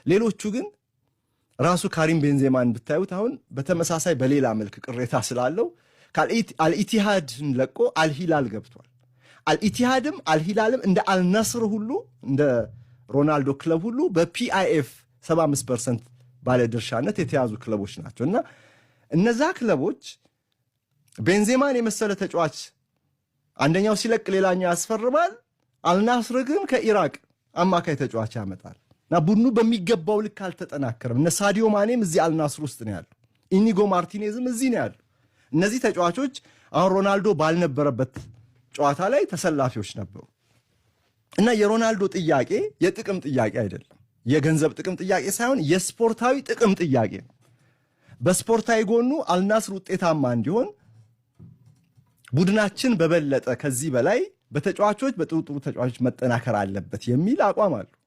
ሌሎቹ ግን ራሱ ካሪም ቤንዜማን ብታዩት አሁን በተመሳሳይ በሌላ መልክ ቅሬታ ስላለው አልኢቲሃድን ለቆ አልሂላል ገብቷል። አልኢቲሃድም አልሂላልም እንደ አልነስር ሁሉ እንደ ሮናልዶ ክለብ ሁሉ በፒአይኤፍ 75% ባለ ድርሻነት የተያዙ ክለቦች ናቸው እና እነዛ ክለቦች ቤንዜማን የመሰለ ተጫዋች አንደኛው ሲለቅ ሌላኛው ያስፈርማል። አልናስር ግን ከኢራቅ አማካይ ተጫዋች ያመጣል እና ቡድኑ በሚገባው ልክ አልተጠናከረም። እነ ሳዲዮ ማኔም እዚህ አልናስር ውስጥ ነው ያለው። ኢኒጎ ማርቲኔዝም እዚህ ነው ያለው። እነዚህ ተጫዋቾች አሁን ሮናልዶ ባልነበረበት ጨዋታ ላይ ተሰላፊዎች ነበሩ እና የሮናልዶ ጥያቄ የጥቅም ጥያቄ አይደለም፣ የገንዘብ ጥቅም ጥያቄ ሳይሆን የስፖርታዊ ጥቅም ጥያቄ ነው። በስፖርታዊ ጎኑ አልናስር ውጤታማ እንዲሆን ቡድናችን በበለጠ ከዚህ በላይ በተጫዋቾች በጥሩ ተጫዋቾች መጠናከር አለበት የሚል አቋም አለው።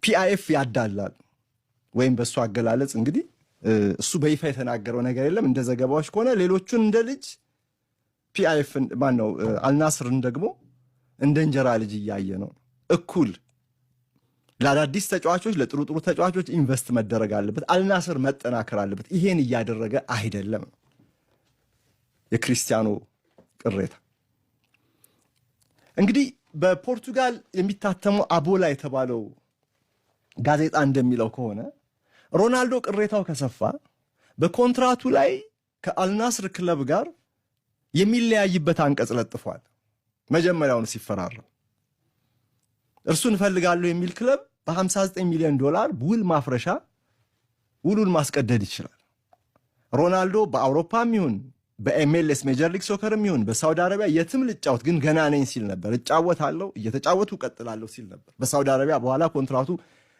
ፒአይኤፍ ያዳላል ወይም በሱ አገላለጽ እንግዲህ እሱ በይፋ የተናገረው ነገር የለም። እንደ ዘገባዎች ከሆነ ሌሎቹን እንደ ልጅ ፒአይኤፍ ማነው አልናስርን ደግሞ እንደ እንጀራ ልጅ እያየ ነው። እኩል ለአዳዲስ ተጫዋቾች ለጥሩ ተጫዋቾች ኢንቨስት መደረግ አለበት፣ አልናስር መጠናከር አለበት። ይሄን እያደረገ አይደለም። የክርስቲያኖ ቅሬታ እንግዲህ በፖርቱጋል የሚታተመው አቦላ የተባለው ጋዜጣ እንደሚለው ከሆነ ሮናልዶ ቅሬታው ከሰፋ በኮንትራቱ ላይ ከአልናስር ክለብ ጋር የሚለያይበት አንቀጽ ለጥፏል። መጀመሪያውን ሲፈራረም እርሱን ፈልጋለሁ የሚል ክለብ በ59 ሚሊዮን ዶላር ውል ማፍረሻ ውሉን ማስቀደድ ይችላል። ሮናልዶ በአውሮፓም ይሁን በኤምኤልኤስ ሜጀር ሊግ ሶከርም ይሁን በሳውዲ አረቢያ የትም ልጫወት ግን ገና ነኝ ሲል ነበር። እጫወታለሁ እየተጫወቱ ቀጥላለሁ ሲል ነበር። በሳውዲ አረቢያ በኋላ ኮንትራቱ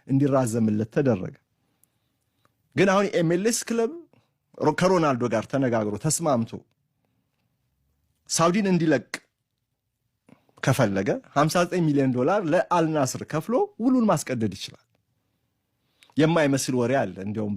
እንዲራዘምለት ተደረገ። ግን አሁን ኤምኤልኤስ ክለብ ከሮናልዶ ጋር ተነጋግሮ ተስማምቶ ሳውዲን እንዲለቅ ከፈለገ 59 ሚሊዮን ዶላር ለአልናስር ከፍሎ ውሉን ማስቀደድ ይችላል። የማይመስል ወሬ አለ እንዲያውም